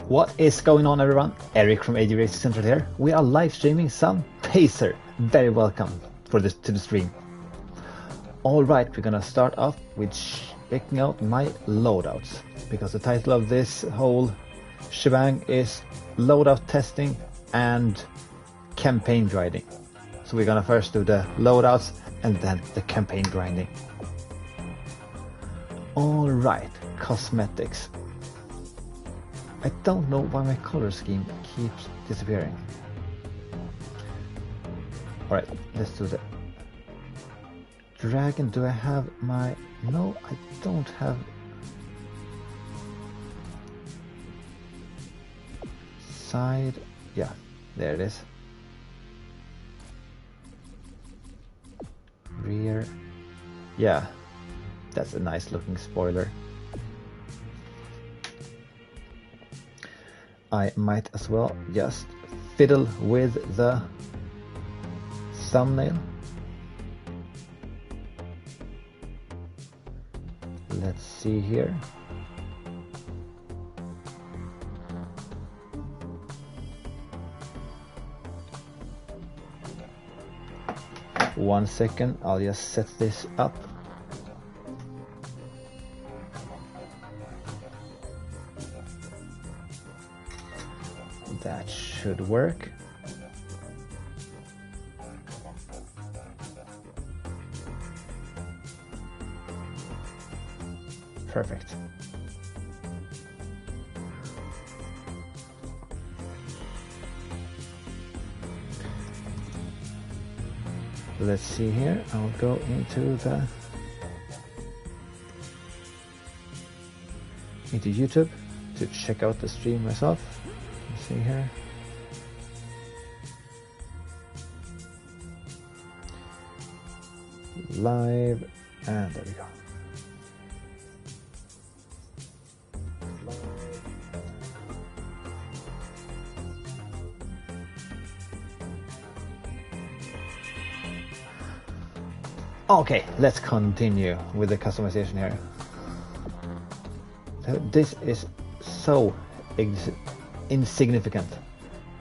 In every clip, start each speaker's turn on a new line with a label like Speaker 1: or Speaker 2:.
Speaker 1: What is going on, everyone? Eric from AD Racing Central here. We are live streaming some Pacer. Very welcome to the stream. Alright, we're gonna start off with checking out my loadouts, because the title of this whole shebang is loadout testing and campaign grinding. So we're gonna first do the loadouts and then the campaign grinding. Alright, cosmetics. I don't know why my color scheme keeps disappearing. Alright, let's do the dragon. Do I have my... No, I don't have... Side... Yeah, there it is. Rear... Yeah, that's a nice looking spoiler. I might as well just fiddle with the thumbnail. Let's see here. One second, I'll just set this up. That should work. Perfect. Let's see here. I'll go into YouTube to check out the stream myself. Let's see here. Live, and there we go. Okay, let's continue with the customization here. This is so insignificant.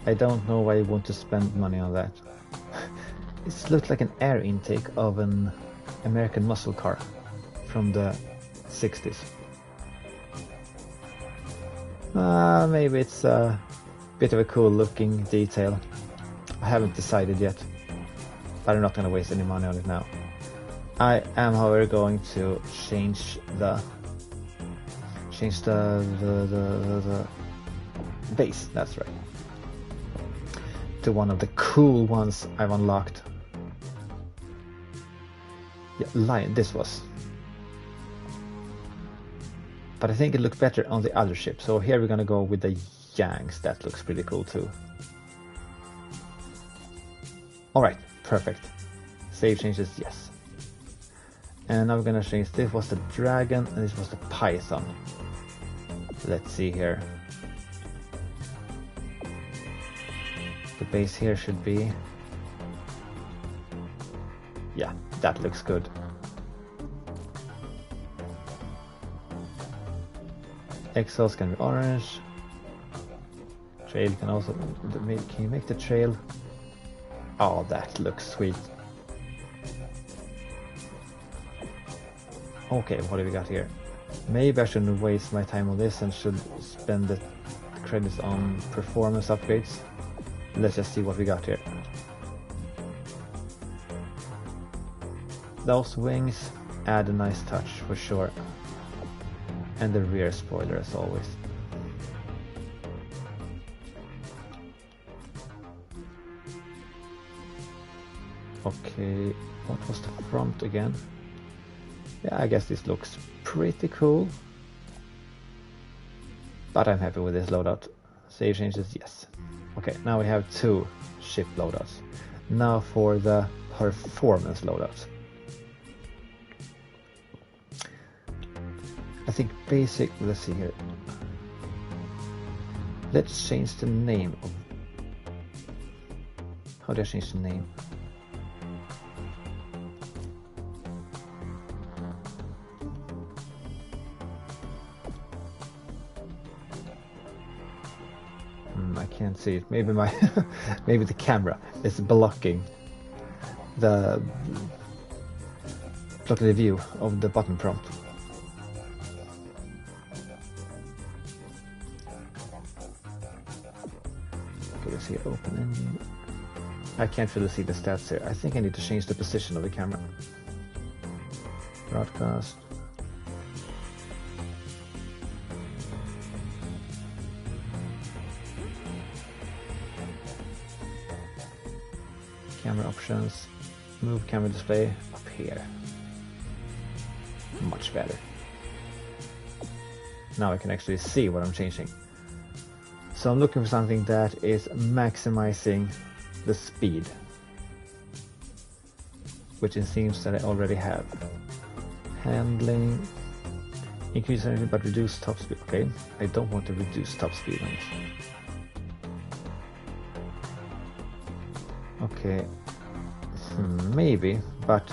Speaker 1: I don't know why I want to spend money on that. It looks like an air intake of an American muscle car from the 60s. Maybe it's a bit of a cool looking detail. I haven't decided yet, but I'm not going to waste any money on it now. I am, however, going to change the base. That's right, to one of the cool ones I've unlocked. Yeah, lion. This was, but I think it looked better on the other ship. So here we're gonna go with the Yangs. That looks pretty cool too. All right, perfect. Save changes, yes. And now we're gonna change. This was the dragon and this was the python. Let's see here. The base here should be... Yeah, that looks good. Exhaust can be orange. Trail can also... Can you make the trail? Oh, that looks sweet. Okay, what do we got here? Maybe I shouldn't waste my time on this and should spend the credits on performance upgrades. Let's just see what we got here. Those wings add a nice touch for sure. And the rear spoiler as always. Okay, what was the front again? Yeah, I guess this looks pretty cool. But I'm happy with this loadout. Save changes, yes. Okay, now we have two ship loadouts. Now for the performance loadouts. I think basic, let's see here. Let's change the name of... How do I change the name? can't see it. Maybe my maybe the camera is blocking the view of the button prompt. Okay, let's see, open engine. I can't really see the stats here. I think I need to change the position of the camera. Broadcast. Camera options. Move camera display up here. Much better. Now I can actually see what I'm changing. So I'm looking for something that is maximizing the speed, which it seems that I already have. Handling, increase energy but reduce top speed. Okay, I don't want to reduce top speed on this. Okay, maybe, but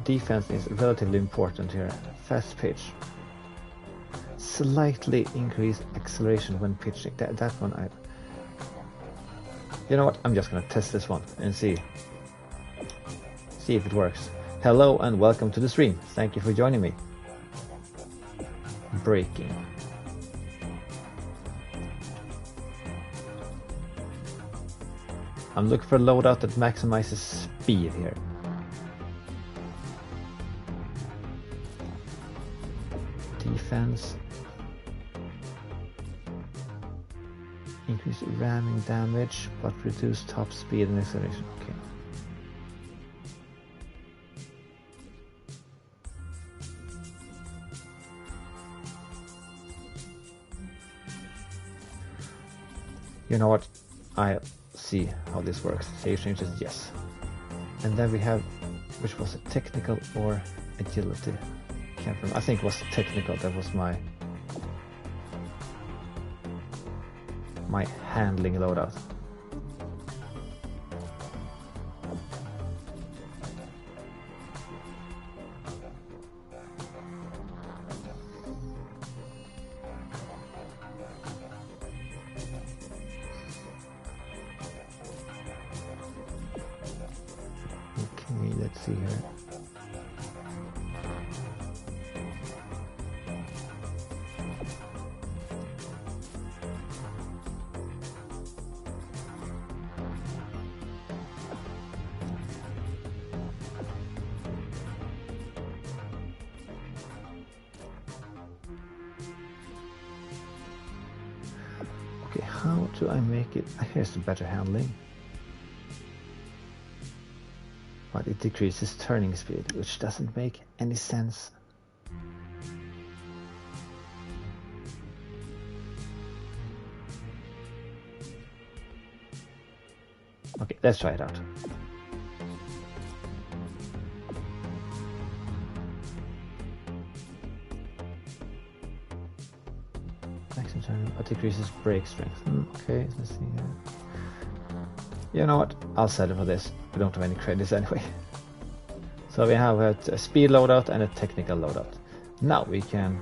Speaker 1: defense is relatively important here. Fast pitch. Slightly increase acceleration when pitching. That one I... You know what? I'm just gonna test this one and see if it works. Hello and welcome to the stream. Thank you for joining me. Braking. I'm looking for a loadout that maximizes speed here. Defense. Increase ramming damage, but reduce top speed and acceleration. Okay. You know what? I'll see how this works. Save changes, yes. And then we have, which was it, technical or agility? Can't remember. I think it was technical. That was my handling loadout. Okay, let's see here. Okay, how do I make it? Here's the better handling. But it decreases turning speed, which doesn't make any sense. Okay, let's try it out. Maximum turning, but decreases brake strength. Okay, let's see here. You know what? I'll settle for this. We don't have any credits anyway. So we have a speed loadout and a technical loadout. Now we can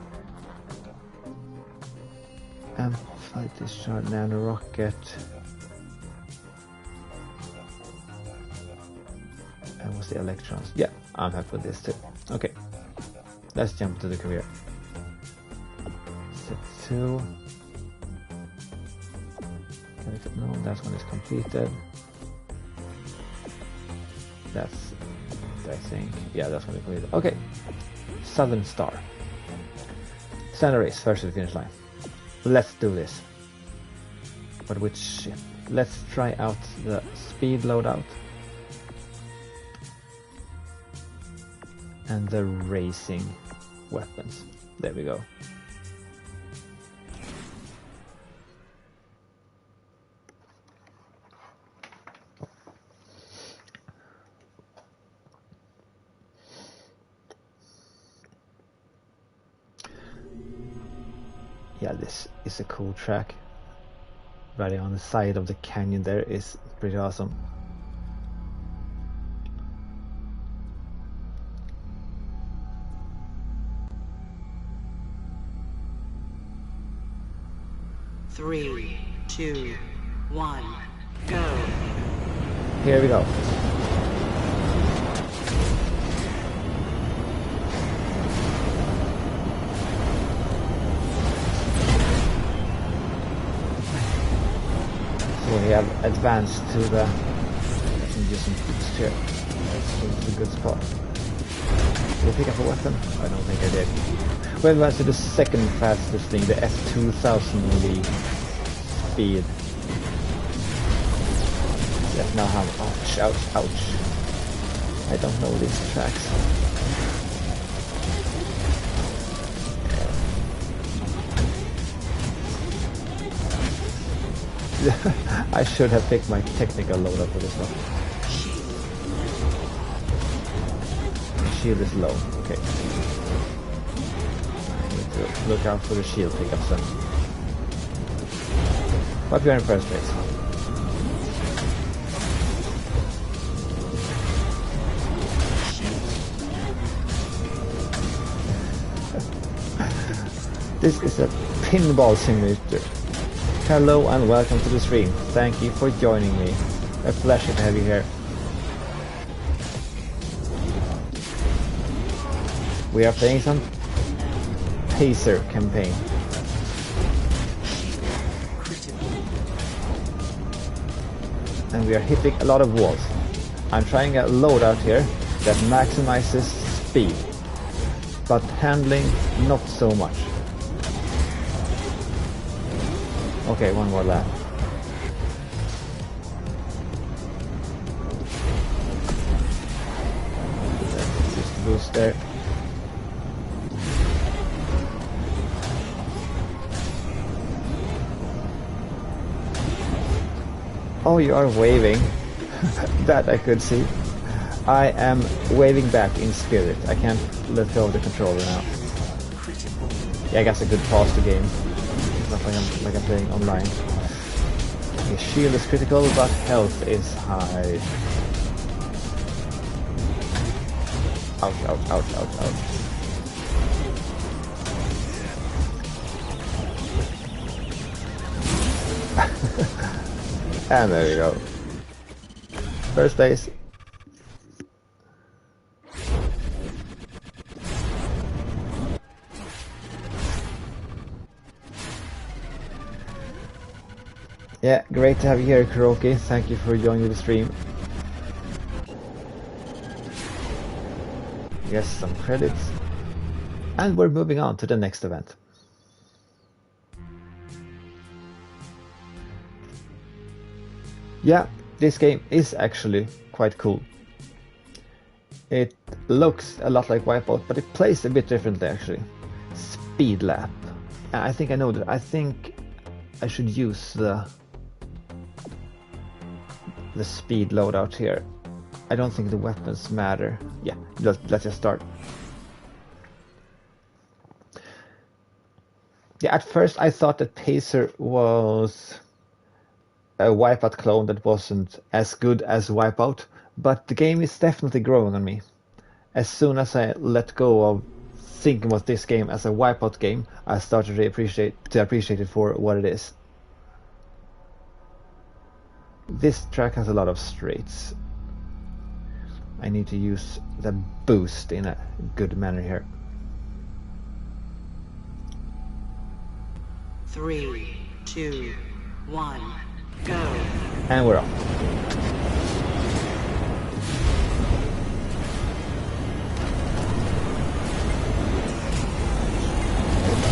Speaker 1: amplify discharge, nano rocket, and what's the electrons? Yeah, I'm happy with this too. Okay, let's jump to the career. Set 2. No, that one is completed. That's, I think, yeah, that's one is completed. Okay, Southern Star. Standard race, first to the finish line. Let's do this. But which ship? Let's try out the speed loadout and the racing weapons. There we go. Yeah, this is a cool track. Riding on the side of the canyon there is pretty awesome.
Speaker 2: Three, 2, 1, go.
Speaker 1: Here we go. So we have advanced to the... Let me use some boost here. This is a good spot. Did I pick up a weapon? I don't think I did. We advanced to the second fastest thing, the F2000 speed. Let's now have... Ouch, ouch, ouch. I don't know these tracks. I should have picked my technical loadout for this one. Shield is low, okay. I need to look out for the shield pickups then. But we are in first place. This is a pinball simulator. Hello and welcome to the stream. Thank you for joining me. A pleasure to have you here. We are playing some Pacer campaign. And we are hitting a lot of walls. I'm trying a loadout here that maximizes speed, but handling not so much. Okay, one more lap. Just a boost there. Oh, you are waving. That I could see. I am waving back in spirit. I can't let go of the controller now. Yeah, I guess a good pause the game. Not like I'm playing online. Okay, shield is critical, but health is high. Ouch, ouch, ouch, ouch, ouch. And there we go. First place. Yeah, great to have you here, Kuroki. Thank you for joining the stream. Yes, some credits. And we're moving on to the next event. Yeah, this game is actually quite cool. It looks a lot like Wipeout, but it plays a bit differently actually. Speed lap. I think I know that. I think I should use the speed loadout here. I don't think the weapons matter. Yeah, let's just start. Yeah, at first I thought that Pacer was a Wipeout clone that wasn't as good as Wipeout, but the game is definitely growing on me. As soon as I let go of thinking about this game as a Wipeout game, I started to appreciate it for what it is. This track has a lot of straights. I need to use the boost in a good manner here.
Speaker 2: 3, 2, 1, go.
Speaker 1: And we're off.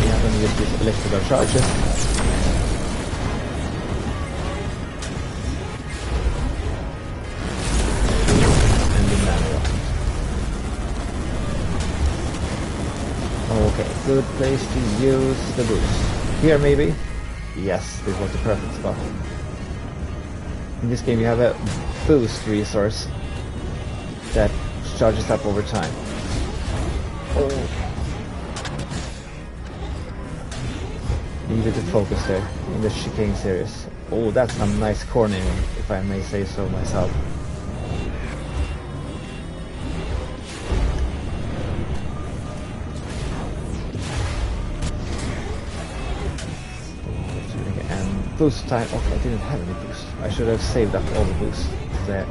Speaker 1: We are going to use these electrical charges. Okay, good place to use the boost. Here maybe? Yes, this was the perfect spot. In this game you have a boost resource that charges up over time. Oh. Needed to focus there in the chicane series. Oh, that's some nice cornering, if I may say so myself. And boost time. Okay, I didn't have any boost. I should have saved up all the boosts there.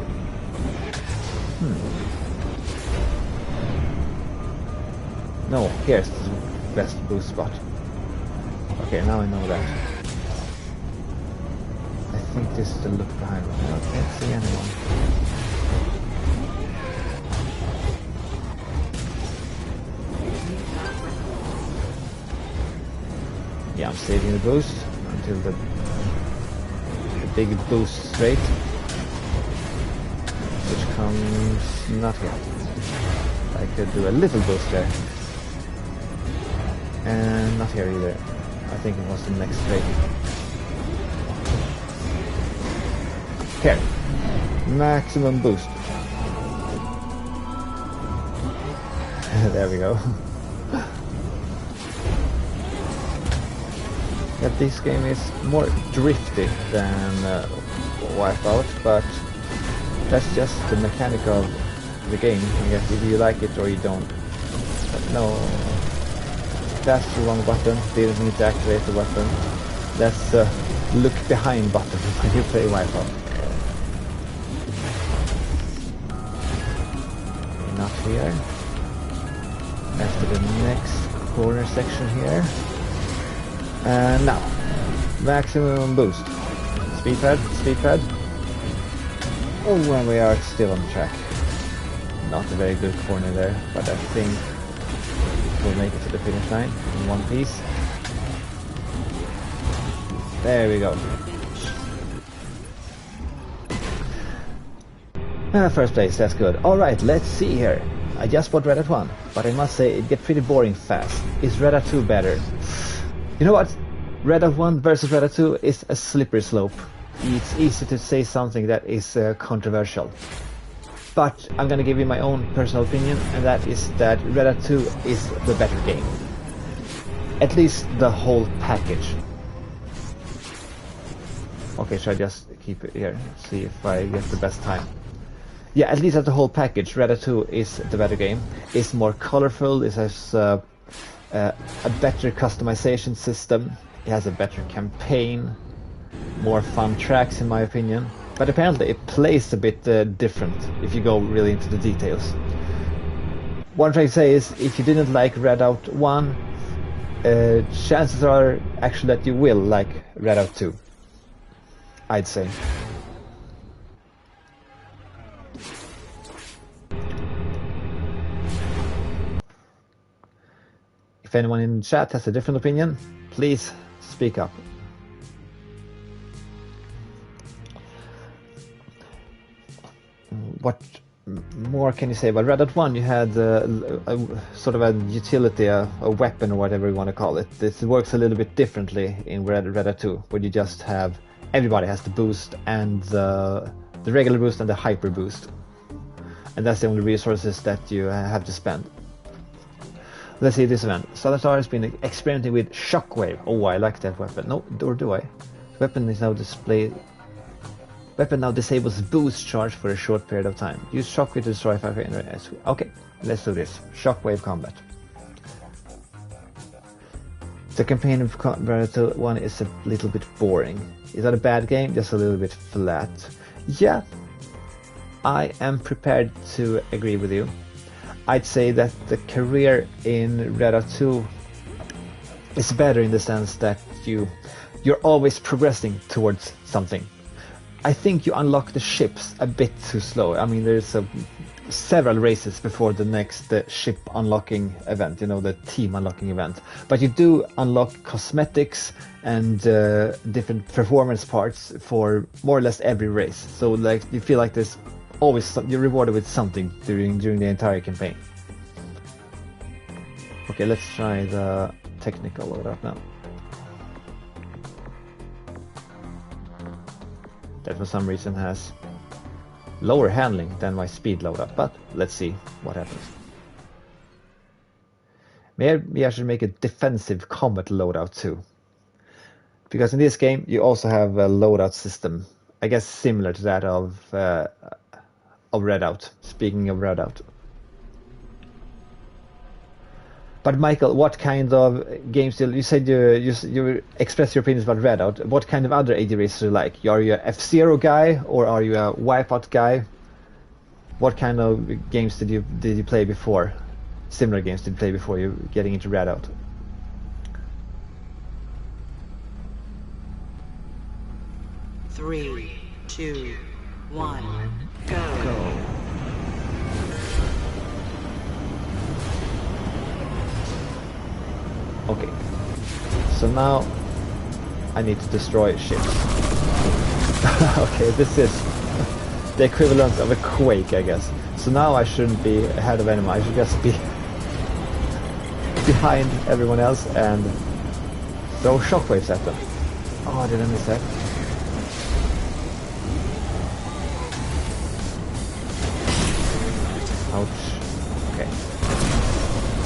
Speaker 1: No, here's the best boost spot. Okay, now I know that. I think this is the look behind me. I can't see anyone. Yeah, I'm saving the boost until the big boost straight, which comes not yet. I could do a little boost there, and not here either. I think it was the next straight. Here, maximum boost. There we go. Yeah, this game is more drifty than Wipeout, but that's just the mechanic of the game. I guess if you like it or you don't. But no, that's the wrong button. Didn't need to activate the weapon. That's the look behind button when you play Wipeout. Not here. After the next corner section here. And now, maximum boost. Speed pad, speed pad. Oh, and we are still on track. Not a very good corner there, but I think we'll make it to the finish line in one piece. There we go. First place, that's good. Alright, let's see here. I just bought Red Hat 1, but I must say it gets pretty boring fast. Is Red Hat 2 better? You know what? Red Hat 1 versus Red Hat 2 is a slippery slope. It's easy to say something that is controversial. But I'm gonna give you my own personal opinion, and that is that Red Hat 2 is the better game. At least the whole package. Okay, should I just keep it here? See if I get the best time. Yeah, at least at the whole package, Red Hat 2 is the better game. It's more colorful, it has a better customization system, it has a better campaign, more fun tracks in my opinion, but apparently it plays a bit different if you go really into the details. What I'm trying to say is, if you didn't like Red Hat 1, chances are actually that you will like Red Hat 2, I'd say. If anyone in the chat has a different opinion, please speak up. What more can you say about Red Hat 1? You had a sort of a utility, a weapon or whatever you want to call it. This works a little bit differently in Red Hat 2, where you just have, everybody has the boost and the regular boost and the hyper boost. And that's the only resources that you have to spend. Let's see this event. Salazar has been experimenting with Shockwave. Oh, I like that weapon. No, or do I? Weapon is now displayed. Weapon now disables boost charge for a short period of time. Use Shockwave to destroy 5 enemies. Okay, let's do this. Shockwave combat. The campaign of Red Hat 1 is a little bit boring. Is that a bad game? Just a little bit flat. Yeah, I am prepared to agree with you. I'd say that the career in Red Hat 2 is better in the sense that you're always progressing towards something. I think you unlock the ships a bit too slow. I mean, there's several races before the next ship unlocking event, you know, the team unlocking event. But you do unlock cosmetics and different performance parts for more or less every race. So like you feel like there's always you're rewarded with something during the entire campaign. Okay, let's try the technical loadout now. That for some reason has lower handling than my speed loadout, but let's see what happens. Maybe I should make a defensive combat loadout too, because in this game you also have a loadout system, I guess similar to that of Redout. Speaking of Redout, But Michael, what kind of games you said you expressed your opinions about Redout? What kind of other AD racers do you like? Are you a F-Zero guy or are you a Wipeout guy? What kind of games did you play before? Similar games did you play before you getting into Redout?
Speaker 2: 3, 2, 1, go.
Speaker 1: Okay, so now I need to destroy ships. Okay, this is the equivalent of a quake, I guess. So now I shouldn't be ahead of anyone, I should just be behind everyone else and throw shockwaves at them. Oh, did I miss that? Ouch. Okay.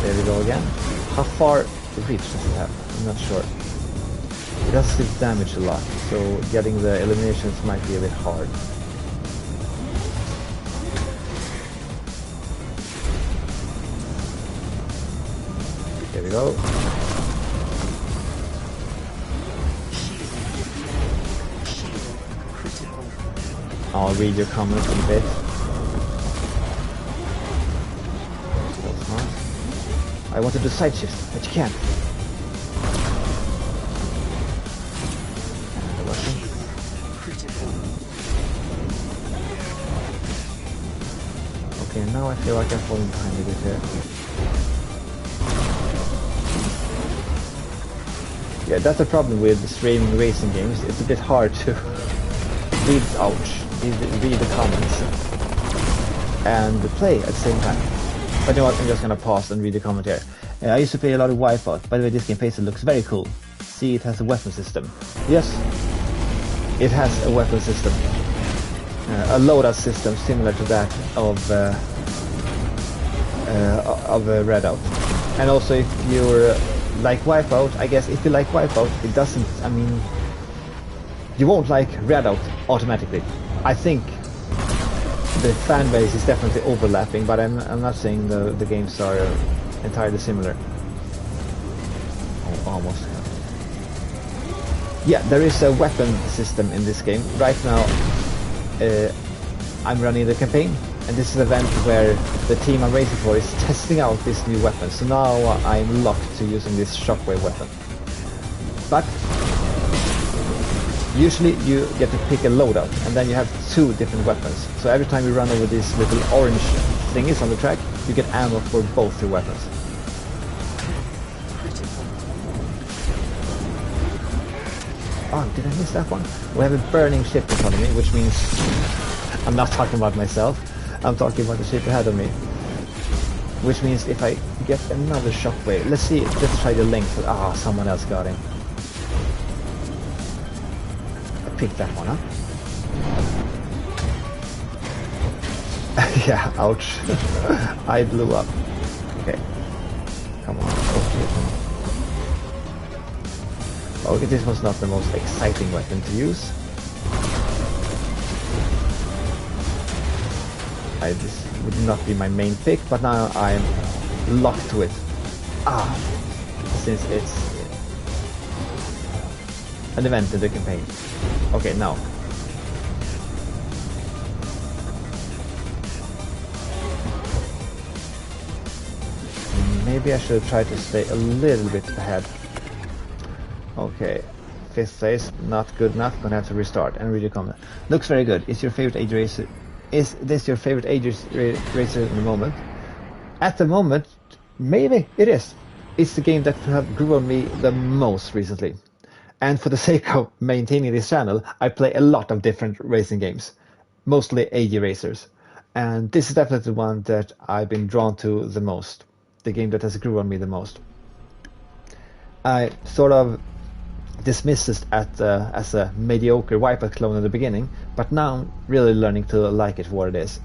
Speaker 1: There we go again. How far reach does it have? I'm not sure. It does still damage a lot, so getting the eliminations might be a bit hard. There we go. I'll read your comments in a bit. That's nice. I want to do side shifts, but you can't. Okay, now I feel like I'm falling behind a bit here. Yeah, that's the problem with streaming racing games. It's a bit hard to read the comments and play at the same time. But you know what, I'm just gonna pause and read the comment here. I used to play a lot of Wipeout. By the way, this game Pacer looks very cool. See, it has a weapon system. Yes, it has a weapon system. A loadout system similar to that of Redout. And also, if you're like Wipeout, I guess if you like Wipeout, it doesn't, I mean, you won't like Redout automatically. I think the fan base is definitely overlapping, but I'm not saying the games are entirely similar. Oh, almost. Yeah, there is a weapon system in this game. Right now, I'm running the campaign, and this is an event where the team I'm racing for is testing out this new weapon. So now I'm locked to using this shockwave weapon. But usually you get to pick a loadout, and then you have 2 different weapons. So every time you run over these little orange thingies on the track, you get ammo for both your weapons. Oh, did I miss that one? We have a burning ship in front of me, which means I'm not talking about myself. I'm talking about the ship ahead of me. Which means if I get another shockwave, let's try the length. Ah, someone else got him. I picked that one up. Yeah, ouch. I blew up. Okay. Come on. Okay, this was not the most exciting weapon to use. This would not be my main pick, but now I'm locked to it. Since it's an event in the campaign. Okay, now. Maybe I should try to stay a little bit ahead. Okay, 5th place, not good enough. Gonna have to restart and read your comment. Looks very good. Is your favorite age racer? Is this your favorite age racer in the moment? At the moment, maybe it is. It's the game that have grew on me the most recently. And for the sake of maintaining this channel, I play a lot of different racing games, mostly AD racers. And this is definitely the one that I've been drawn to the most. The game that has grew on me the most. I sort of dismissed it as a mediocre Wipeout clone in the beginning, but now I'm really learning to like it for what it is.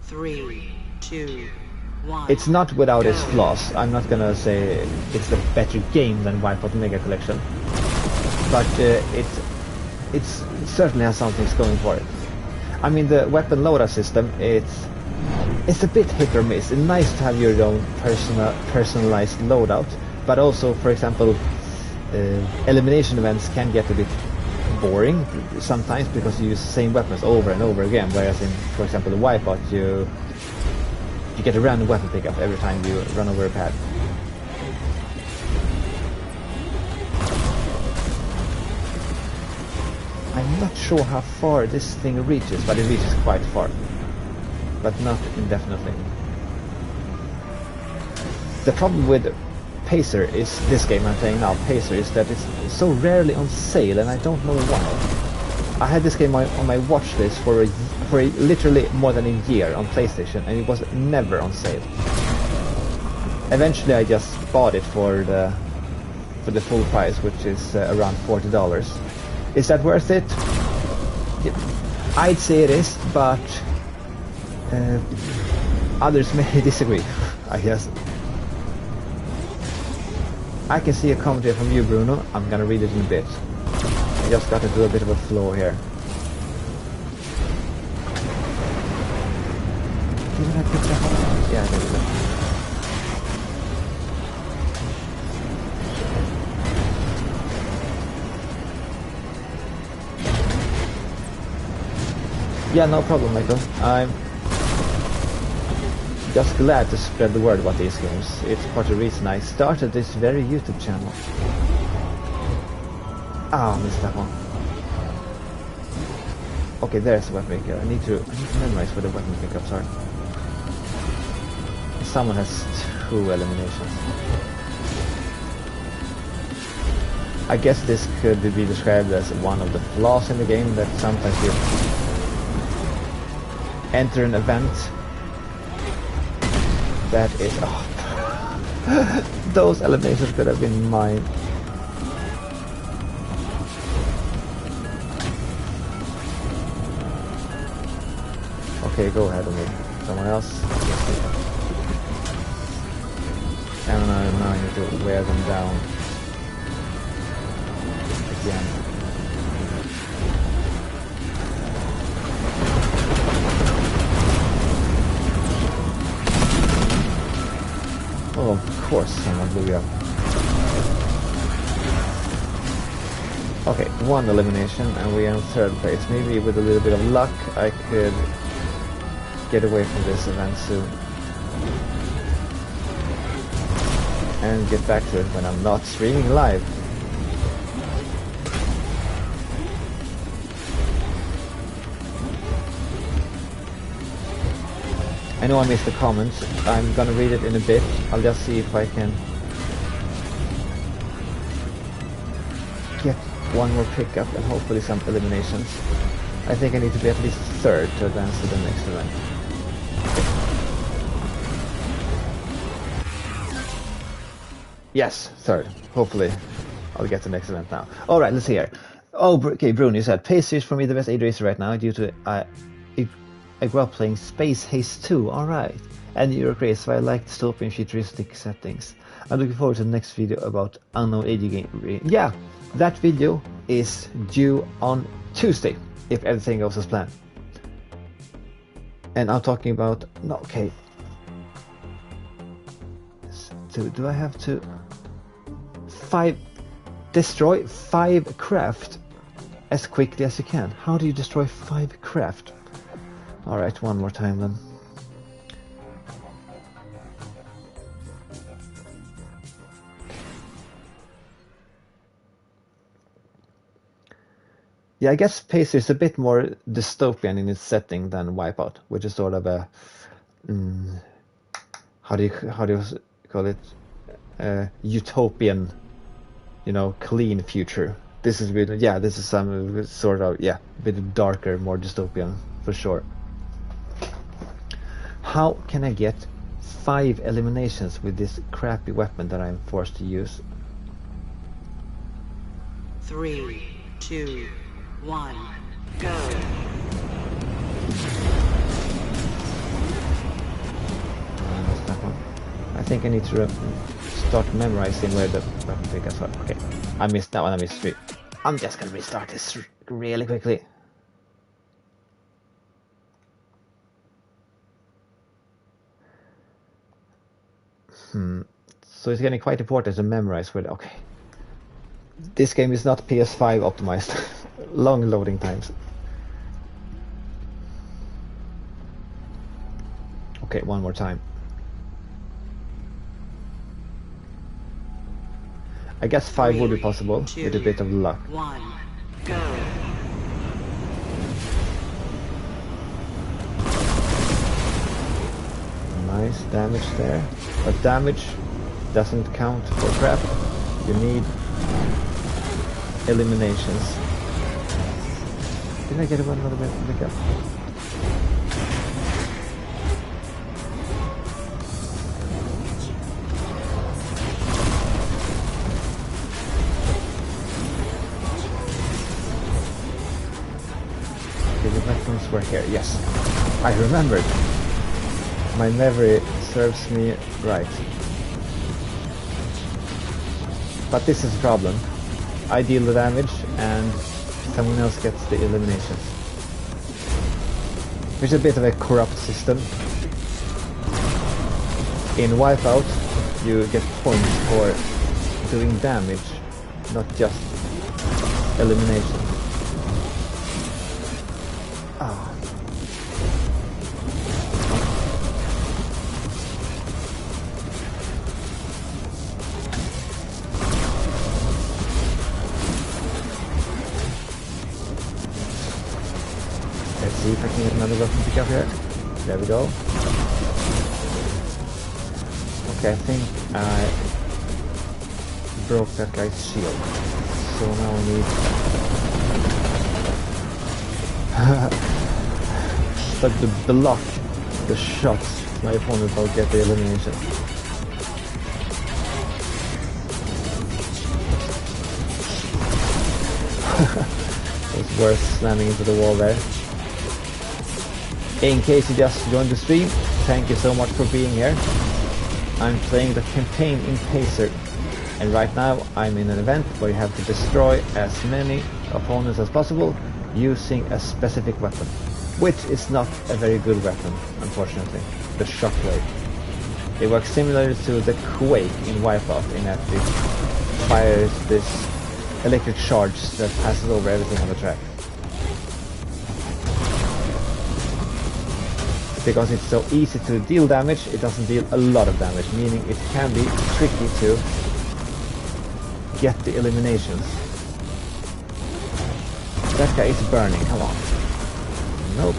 Speaker 2: 3, 2, 1.
Speaker 1: It's not without its flaws. I'm not gonna say it's a better game than Wipeout Mega Collection, but it certainly has some things going for it. I mean, the weapon loadout system, it's it's a bit hit or miss. It's nice to have your own personalized loadout, but also, for example, elimination events can get a bit boring sometimes because you use the same weapons over and over again, whereas in, for example, the wipeout, you get a random weapon pickup every time you run over a pad. I'm not sure how far this thing reaches, but it reaches quite far, but not indefinitely. The problem with Pacer is, this game I'm playing now, Pacer, is that it's so rarely on sale, and I don't know why. I had this game on my watch list for literally more than a year on PlayStation, and it was never on sale. Eventually I just bought it for the full price, which is around $40. Is that worth it? Yeah, I'd say it is, but others may disagree, I guess. I can see a comment here from you, Bruno. I'm gonna read it in a bit. I just got into a bit of a flow here. Didn't I pick that one up? Yeah, there we go. Yeah, no problem, Michael. I'm just glad to spread the word about these games. It's part of the reason I started this very YouTube channel. Ah, I missed that one. Okay, there's the weapon pickup. I need to memorize where the weapon pickups are. Someone has 2 eliminations. I guess this could be described as one of the flaws in the game, that sometimes you enter an event that is... Oh, those eliminations could have been mine. Okay, go ahead with me. Someone else? And now I need to wear them down again. Oh, of course someone blew you up. Okay, 1 elimination and we are in 3rd place. Maybe with a little bit of luck I could get away from this event soon. And get back to it when I'm not streaming live. I know I missed the comments. I'm gonna read it in a bit. I'll just see if I can get 1 more pickup and hopefully some eliminations. I think I need to be at least 3rd to advance to the next event. Yes, 3rd. Hopefully I'll get the next event now. Alright, let's see here. Oh, okay, Bruno, you said Pacer is for me the best age racer right now due to I grew up playing Space Haste 2, alright. And you're great, so I like dystopian futuristic settings. I'm looking forward to the next video about unknown AD game. Yeah, that video is due on Tuesday, if everything goes as planned. And I'm talking about... No, okay. So, do I have to... Destroy 5 craft as quickly as you can. How do you destroy 5 craft? Alright, 1 more time then. Yeah, I guess Pacer is a bit more dystopian in its setting than Wipeout, which is sort of a... how do you call it? Utopian, you know, clean future. This is really, yeah, this is some sort of, yeah, a bit darker, more dystopian, for sure. How can I get 5 eliminations with this crappy weapon that I'm forced to use?
Speaker 2: 3, 2, 1, go.
Speaker 1: I think I need to start memorizing where the weapon pickups are. Okay, I missed that one, I missed 3. I'm just gonna restart this really quickly. So it's getting quite important to memorize where. Okay. This game is not PS5 optimized. Long loading times. Okay, one more time. I guess 5 would be possible with a bit of luck.
Speaker 2: 1, go.
Speaker 1: Nice damage there. But damage doesn't count for crap. You need eliminations. Did I get one little bit bigger? Okay, the weapons were here. Yes, I remembered. My memory serves me right. But this is a problem. I deal the damage and someone else gets the eliminations. Which is a bit of a corrupt system. In Wipeout, you get points for doing damage, not just elimination. Ah. Let's see if I can get another weapon pick up here. There we go. Okay, I think I broke that guy's shield. So now I need... But to block the shots, my opponent will get the elimination. It was worth slamming into the wall there. In case you just joined the stream, thank you so much for being here. I'm playing the campaign in Pacer, and right now I'm in an event where you have to destroy as many opponents as possible using a specific weapon, which is not a very good weapon, unfortunately, the Shockwave. It works similar to the Quake in Wipeout in that it fires this electric charge that passes over everything on the track. Because it's so easy to deal damage, it doesn't deal a lot of damage, meaning it can be tricky to get the eliminations. That guy is burning, come on. Nope.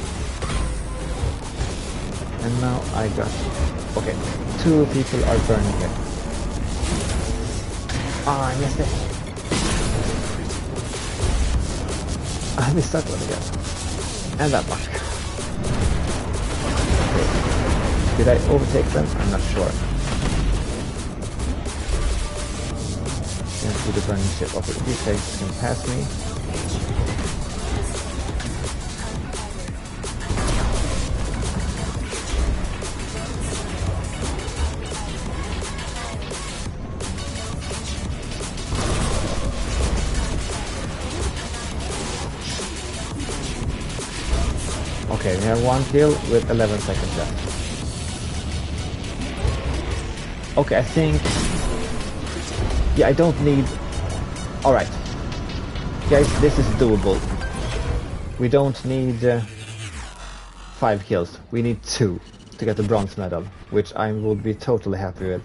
Speaker 1: And now I got... Okay, 2 people are burning here. Ah, I missed it. I missed that one again. And that one. Did I overtake them? I'm not sure. Can't see the burning ship. Okay, these guys can pass me. Okay, we have 1 kill with 11 seconds left. Okay, I think... Yeah, I don't need... Alright. Guys, this is doable. We don't need 5 kills. We need 2 to get the bronze medal, which I would be totally happy with.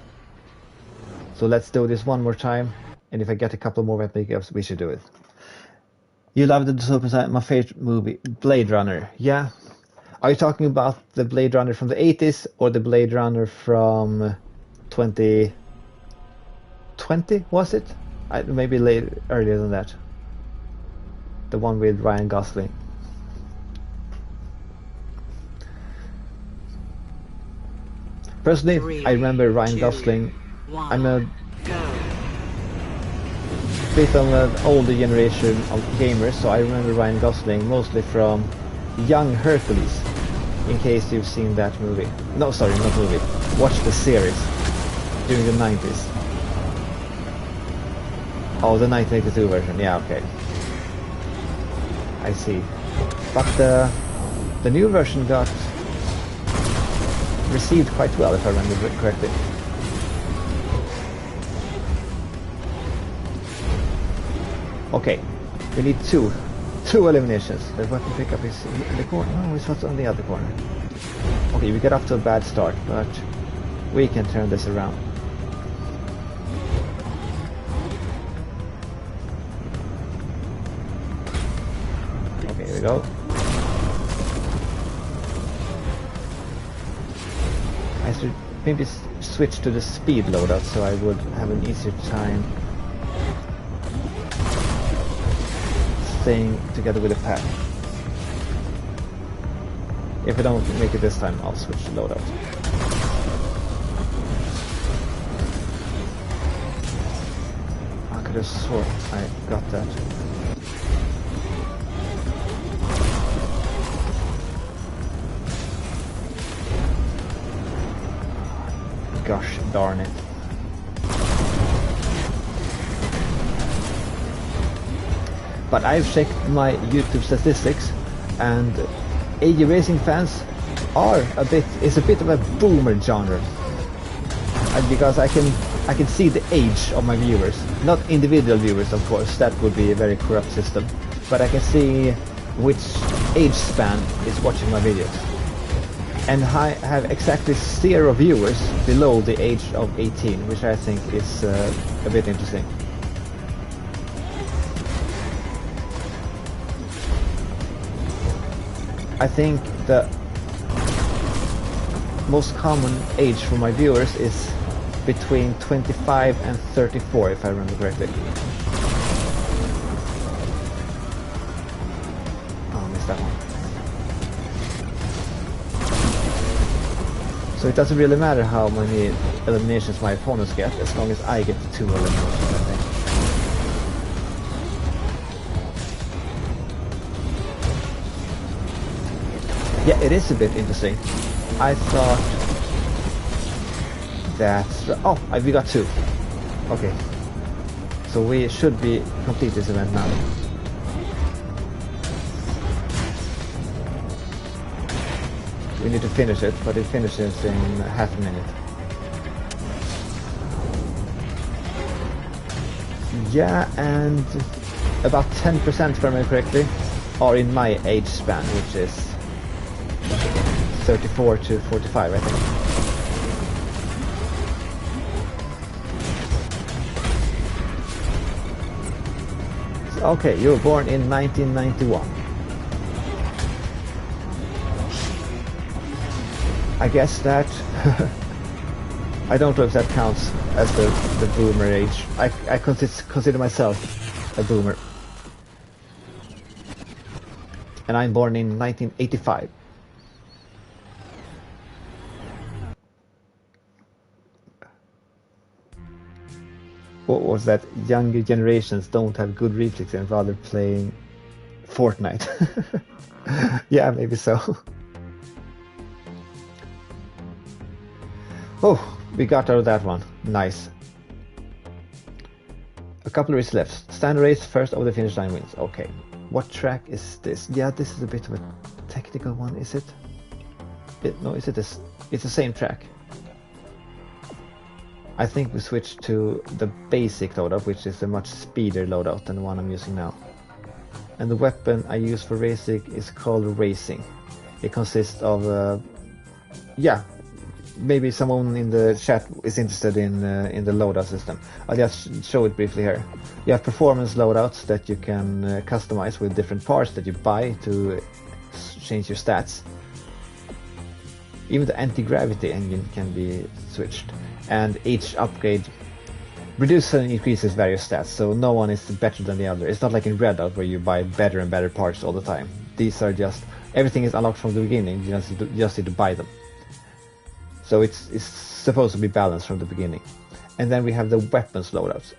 Speaker 1: So let's do this one more time, and if I get a couple more weapon pickups, we should do it. You loved the Super Saiyan, my favorite movie, Blade Runner. Yeah. Are you talking about the Blade Runner from the 80s or the Blade Runner from 2020, was it? Maybe earlier than that. The one with Ryan Gosling. Personally,
Speaker 2: 3,
Speaker 1: I remember Ryan
Speaker 2: 2,
Speaker 1: Gosling.
Speaker 2: 1,
Speaker 1: I'm a
Speaker 2: go.
Speaker 1: bit of an older generation of gamers, so I remember Ryan Gosling mostly from Young Hercules, in case you've seen that movie. No, sorry, not movie. Watch the series during the 90s. Oh, the 1982 version. Yeah, okay. I see. But the new version got received quite well, if I remember correctly. Okay, we need two eliminations. The weapon pickup is in the corner. No, it's not on the other corner. Okay, we got off to a bad start, but we can turn this around. Okay, here we go. I should maybe switch to the speed loadout so I would have an easier time staying together with the pack. If I don't make it this time, I'll switch to loadout. I could have sworn I got that. Gosh darn it. But I've checked my YouTube statistics, and AJ Racing fans is a bit of a boomer genre. Because I can see the age of my viewers. Not individual viewers, of course, that would be a very corrupt system. But I can see which age span is watching my videos. And I have exactly 0 viewers below the age of 18, which I think is a bit interesting. I think the most common age for my viewers is between 25 and 34, if I remember correctly. Oh, I missed that one. So it doesn't really matter how many eliminations my opponents get, as long as I get 2 eliminations, I think. Yeah, it is a bit interesting. I thought that... Oh, we got 2. Okay. So we should be complete this event now. We need to finish it, but it finishes in half a minute. Yeah, and about 10%, if I remember correctly, are in my age span, which is 34 to 45, I think. So, okay, you were born in 1991. I guess that I don't know if that counts as the boomer age. I consider myself a boomer. And I'm born in 1985. What was that? Younger generations don't have good reflexes and rather playing Fortnite. Yeah, maybe so. Oh, we got out of that one. Nice. A couple of races left. Standard race, first over the finish line wins. Okay. What track is this? Yeah, this is a bit of a technical one, is it? No, is it this? It's the same track. I think we switched to the basic loadout, which is a much speedier loadout than the one I'm using now. And the weapon I use for racing is called Racing. It consists of, yeah, maybe someone in the chat is interested in the loadout system. I'll just show it briefly here. You have performance loadouts that you can customize with different parts that you buy to change your stats. Even the anti-gravity engine can be switched, and each upgrade reduces and increases various stats, so no one is better than the other. It's not like in Loadout where you buy better and better parts all the time. These are just, everything is unlocked from the beginning, you just need to buy them. So it's supposed to be balanced from the beginning. And then we have the weapons loadouts.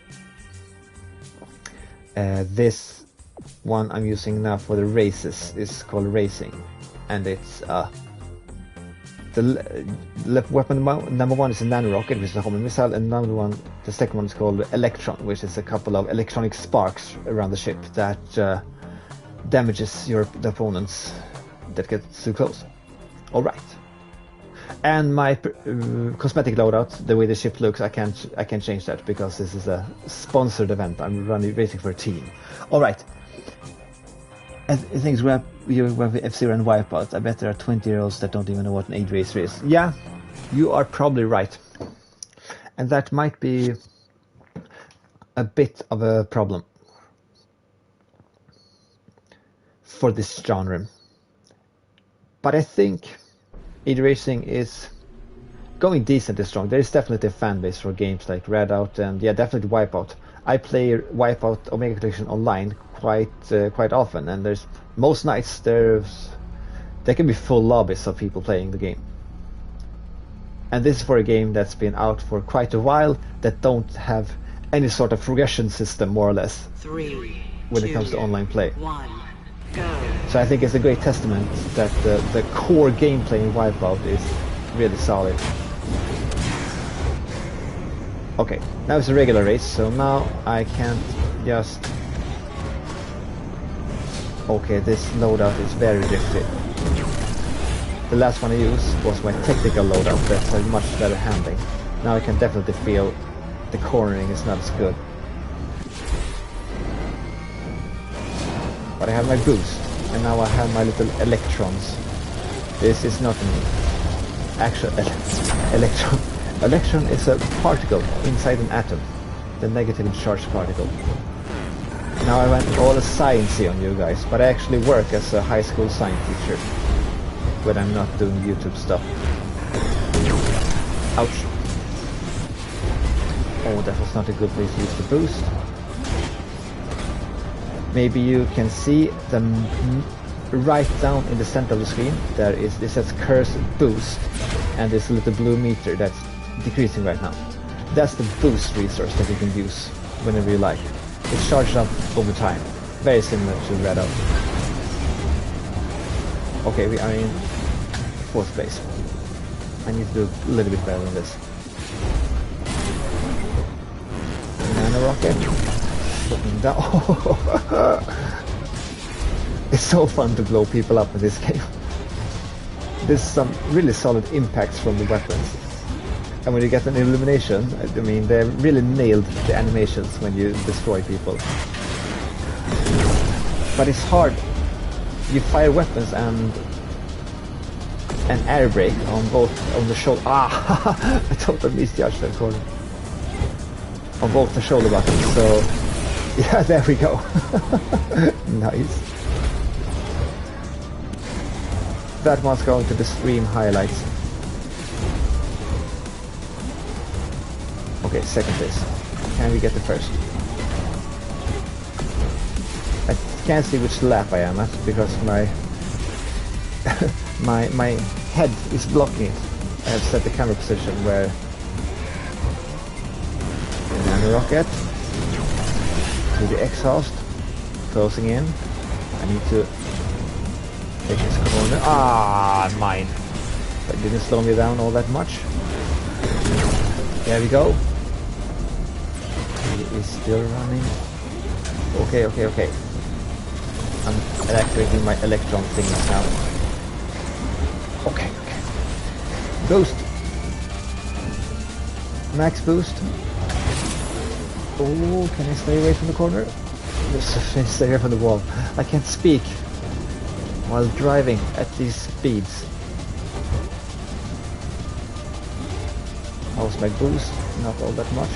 Speaker 1: This one I'm using now for the races is called Racing, and it's the weapon number 1 is a nano rocket, which is a homing missile, and the second one is called Electron, which is a couple of electronic sparks around the ship that damages the opponents that get too close. All right. And my cosmetic loadout, the way the ship looks, I can't change that because this is a sponsored event. I'm racing for a team. All right. I think we have F-Zero and Wipeout. I bet there are 20-year-olds that don't even know what an age racer is. Yeah, you are probably right, and that might be a bit of a problem for this genre. But I think age racing is going decently strong. There is definitely a fan base for games like Loadout and yeah, definitely Wipeout. I play Wipeout Omega Collection online quite often, and there's most nights there can be full lobbies of people playing the game. And this is for a game that's been out for quite a while that don't have any sort of progression system, more or less, when it comes to online play. So I think it's a great testament that the core gameplay in Wipeout is really solid. Okay, now it's a regular race, so now I can't just... Okay, this loadout is very drifty. The last one I used was my technical loadout that had much better handling. Now I can definitely feel the cornering is not as good. But I have my boost, and now I have my little electrons. This is not an actual electron. Electron is a particle inside an atom, the negatively charged particle. Now I went all the sciencey on you guys, but I actually work as a high school science teacher when I'm not doing YouTube stuff. Ouch. Oh, that was not a good place to use the boost. Maybe you can see the right down in the center of the screen. This says cursed boost, and there's a little blue meter that's decreasing right now. That's the boost resource that you can use whenever you like. It's charged up over time, very similar to Loadout. Okay, we are in 4th place. I need to do a little bit better than this. Nano rocket. Looking down. It's so fun to blow people up in this game. There's some really solid impacts from the weapons. And when you get an illumination, I mean, they really nailed the animations when you destroy people. But it's hard. You fire weapons and an air brake on the shoulder. Ah, I totally misjudged that corner. On both the shoulder buttons. So yeah, there we go. Nice. That one's going to the stream highlights. Okay, 2nd place. Can we get the 1st? I can't see which lap I am at because my my head is blocking it. I have set the camera position where nano rocket to the exhaust, closing in. I need to take this corner. Ah, mine. That didn't slow me down all that much. There we go. He is still running. Okay. I'm activating my electron things now. Okay. Boost. Max boost. Oh, can I stay away from the corner? Just stay away from the wall. I can't speak while driving at these speeds. How's my boost? Not all that much.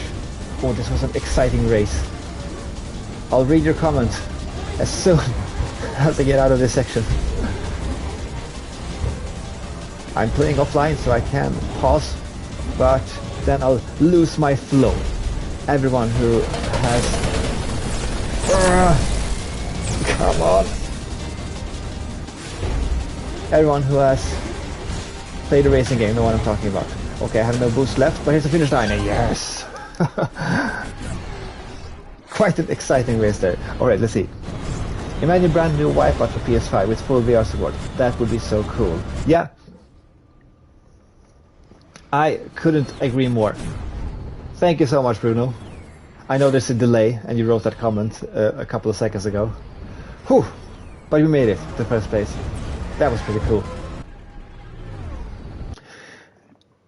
Speaker 1: Oh, this was an exciting race. I'll read your comments as soon as I get out of this section. I'm playing offline so I can pause, but then I'll lose my flow. Everyone who has... come on. Everyone who has played a racing game know what I'm talking about. Okay, I have no boost left, but here's the finish line. Yes! Quite an exciting race there. Alright, let's see. Imagine a brand new Wipeout for PS5 with full VR support. That would be so cool. Yeah. I couldn't agree more. Thank you so much, Bruno. I know there's a delay, and you wrote that comment a couple of seconds ago. Whew! But we made it to 1st place. That was pretty cool.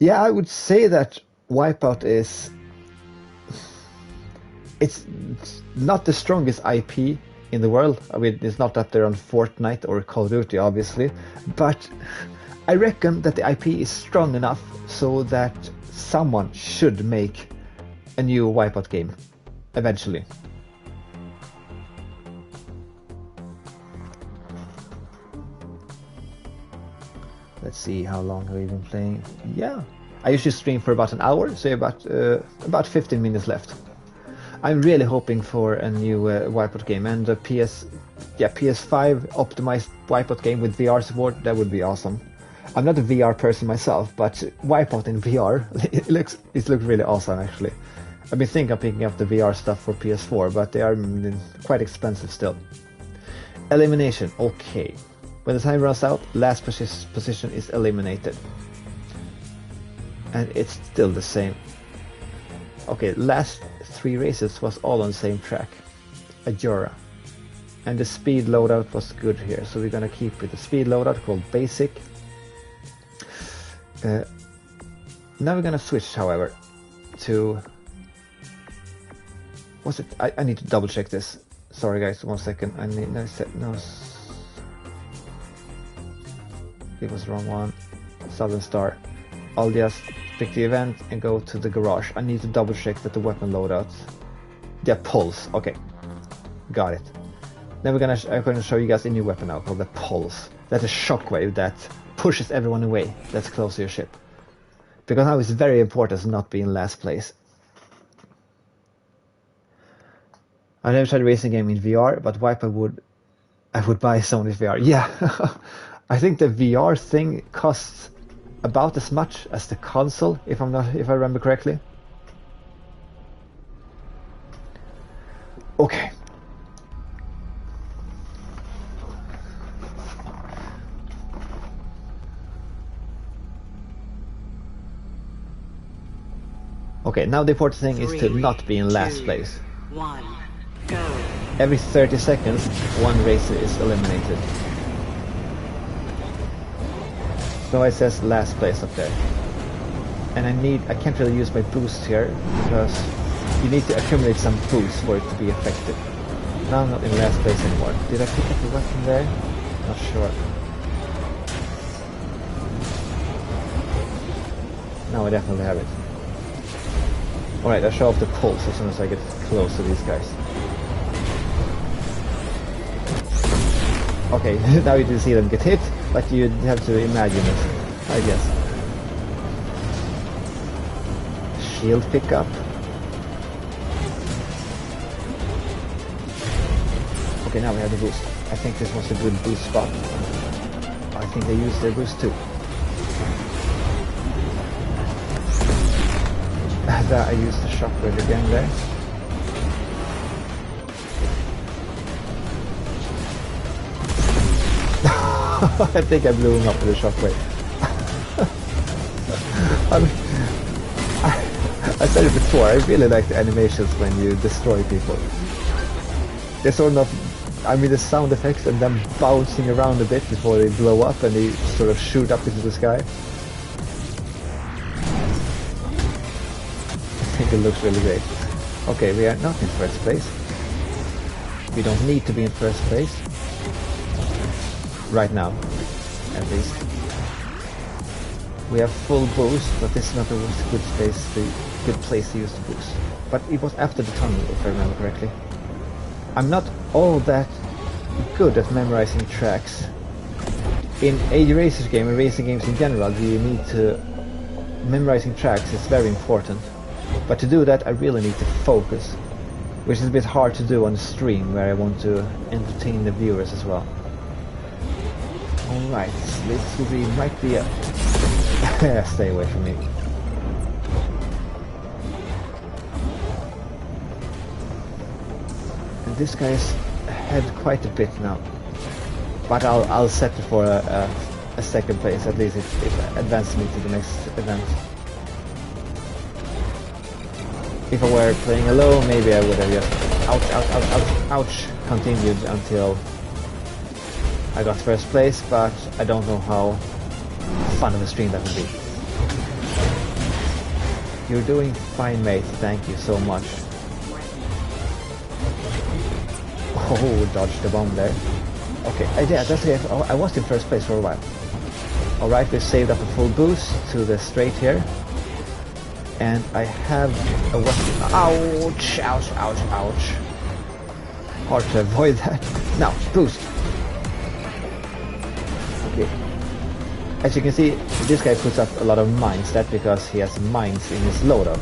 Speaker 1: Yeah, I would say that Wipeout is... It's not the strongest IP in the world. I mean, it's not up there on Fortnite or Call of Duty, obviously, but I reckon that the IP is strong enough so that someone should make a new Wipeout game eventually. Let's see how long we've been playing. Yeah, I usually stream for about an hour, so about 15 minutes left. I'm really hoping for a new Wipeout game, and a PS5 optimized Wipeout game with VR support. That would be awesome. I'm not a VR person myself, but Wipeout in VR, it looks really awesome actually. I've been thinking of picking up the VR stuff for PS4, but they are quite expensive still. Elimination, okay. When the time runs out, last position is eliminated. And it's still the same. Okay, last 3 races was all on the same track. Ajura. And the speed loadout was good here, so we're gonna keep with the speed loadout called Basic. Now we're gonna switch, however, to... What's it? I need to double check this. Sorry guys, 1 second. I need... No, it was the wrong one. Southern Star. I'll just pick the event and go to the garage. I need to double check that the weapon loadouts. Yeah, Pulse. Okay, got it. Then I'm gonna show you guys a new weapon now called the Pulse. That's a shockwave that pushes everyone away that's close to your ship. Because now it's very important to not be in last place. I never tried a racing game in VR, but Wipeout I would buy Sony's VR. Yeah, I think the VR thing costs about as much as the console, if I remember correctly. Okay. Okay, now the important thing is to not be in last place.
Speaker 2: 1, go.
Speaker 1: Every 30 seconds, one racer is eliminated. So it says last place up there. And I can't really use my boost here, because you need to accumulate some boost for it to be effective. Now I'm not in last place anymore. Did I pick up the weapon there? Not sure. Now I definitely have it. Alright, I'll show off the pulse as soon as I get close to these guys. Okay, now you do see them get hit, but you have to imagine it, I guess. Shield pickup. Okay, now we have the boost. I think this was a good boost spot. I think they used their boost too. I used the shockwave again there. I think I blew him up with a shockwave. I said it before, I really like the animations when you destroy people. They're sort of, I mean, the sound effects and them bouncing around a bit before they blow up and they sort of shoot up into the sky. I think it looks really great. Okay, we are not in first place. We don't need to be in first place. Right now, at least. We have full boost, but this is not a good place to use the boost. But it was after the tunnel, if I remember correctly. I'm not all that good at memorizing tracks. In a racing game, and racing games in general, you need to... Memorizing tracks is very important. But to do that, I really need to focus. Which is a bit hard to do on the stream, where I want to entertain the viewers as well. Alright, this might be a... Stay away from me. And this guy is ahead quite a bit now. But I'll settle for a second place, at least if it advances me to the next event. If I were playing alone, maybe I would have just ouch, continued until I got first place, but I don't know how fun of a stream that would be. You're doing fine, mate. Thank you so much. Oh, dodged the bomb there. Okay, yeah, that's okay. I was in first place for a while. Alright, we saved up a full boost to the straight here. And I have a weapon. Ouch, ouch, ouch, ouch. Hard to avoid that. Now, boost. Okay. As you can see, this guy puts up a lot of mines. That's because he has mines in his loadout.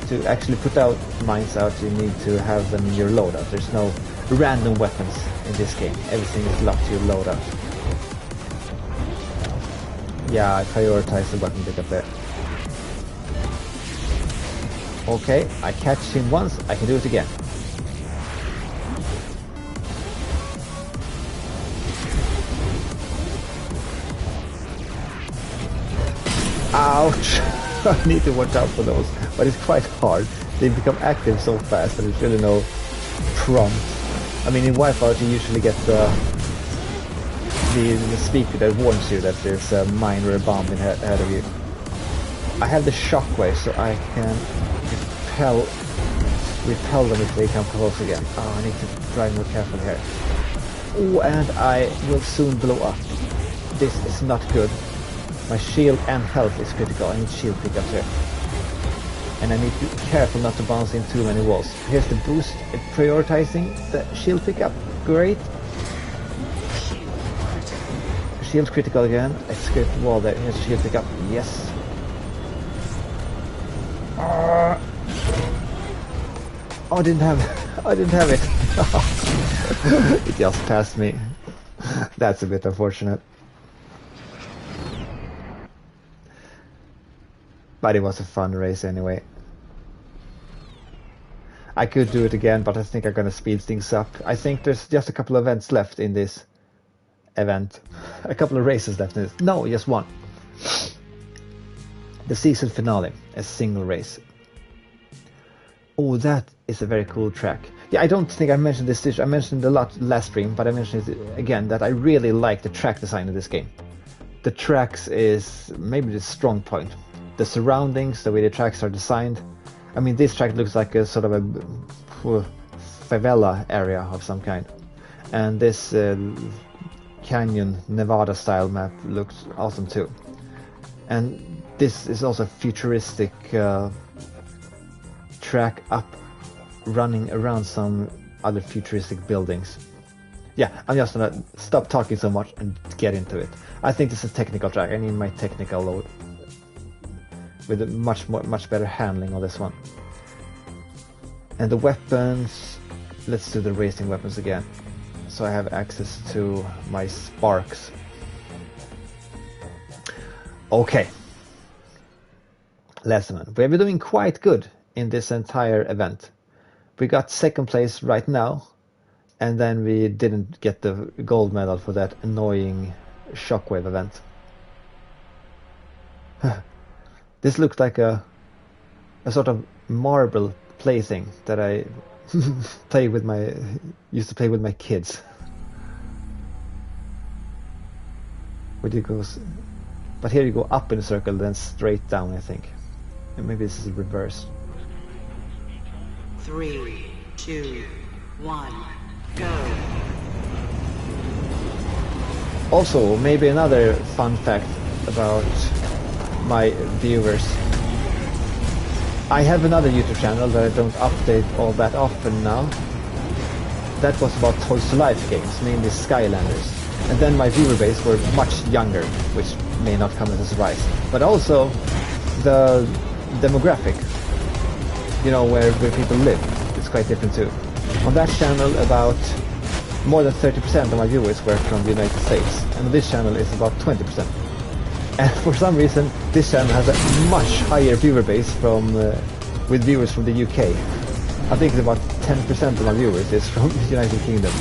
Speaker 1: To actually put out mines out, you need to have them in your loadout. There's no random weapons in this game. Everything is locked to your loadout. Yeah, I prioritize the weapon pickup there. Okay, I catch him once, I can do it again. Ouch! I need to watch out for those, but it's quite hard. They become active so fast that there's really no prompt. I mean, in Wipeout you usually get the speaker that warns you that there's a mine or a bomb ahead of you. I have the shockwave, so I can repel them if they come close again. Oh, I need to drive more carefully here. Oh, and I will soon blow up. This is not good. My shield and health is critical. I need shield pickups here. And I need to be careful not to bounce into too many walls. Here's the boost, prioritizing the shield pickup. Great. Shield critical again. I scraped the wall there. Here's the shield pickup. Yes. Oh, I didn't have it. It just passed me. That's a bit unfortunate. But it was a fun race anyway. I could do it again, but I think I'm gonna speed things up. I think there's just a couple of events left in this event. A couple of races left in this. No, just one. The season finale, a single race. Oh, that is a very cool track. Yeah, I don't think I mentioned this. I mentioned a lot last stream, but I mentioned it again that I really like the track design of this game. The tracks is maybe the strong point. The surroundings, the way the tracks are designed. I mean, this track looks like a sort of a favela area of some kind. And this Canyon, Nevada style map looks awesome too. And this is also a futuristic track up running around some other futuristic buildings. Yeah, I'm just gonna stop talking so much and get into it. I think this is a technical track. I need my technical load with a much better handling on this one. And the weapons, let's do the racing weapons again. So I have access to my sparks. Okay. Lesson. We have been doing quite good in this entire event. We got second place right now, and then we didn't get the gold medal for that annoying shockwave event. This looks like a sort of marble plaything that I used to play with my kids. Where you go, but here you go up in a circle, then straight down, I think. And maybe this is reversed.
Speaker 2: 3, 2, 1, go.
Speaker 1: Also, maybe another fun fact about my viewers. I have another YouTube channel that I don't update all that often now. That was about Toys to Life games, mainly Skylanders. And then my viewer base were much younger, which may not come as a surprise. But also the demographic, you know, where people live, it's quite different too. On that channel, about more than 30% of my viewers were from the United States, and on this channel it's about 20%. And for some reason, this channel has a much higher viewer base from with viewers from the UK. I think it's about 10% of my viewers is from the United Kingdom.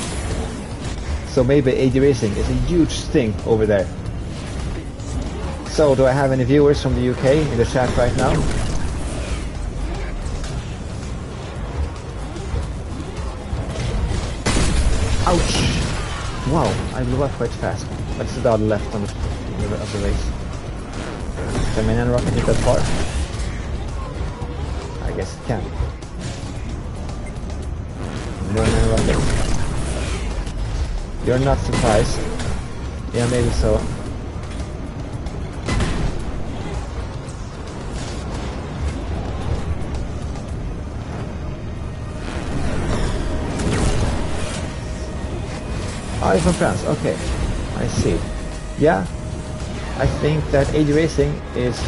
Speaker 1: So maybe AD Racing is a huge thing over there. So, do I have any viewers from the UK in the chat right now? Ouch! Wow, I blew up quite fast. But it's down left on the race. Can my nano rocket hit that far? I guess it can. Running around there. You're not surprised. Yeah, maybe so. Oh, you're from France. Okay, I see. Yeah, I think that AD racing is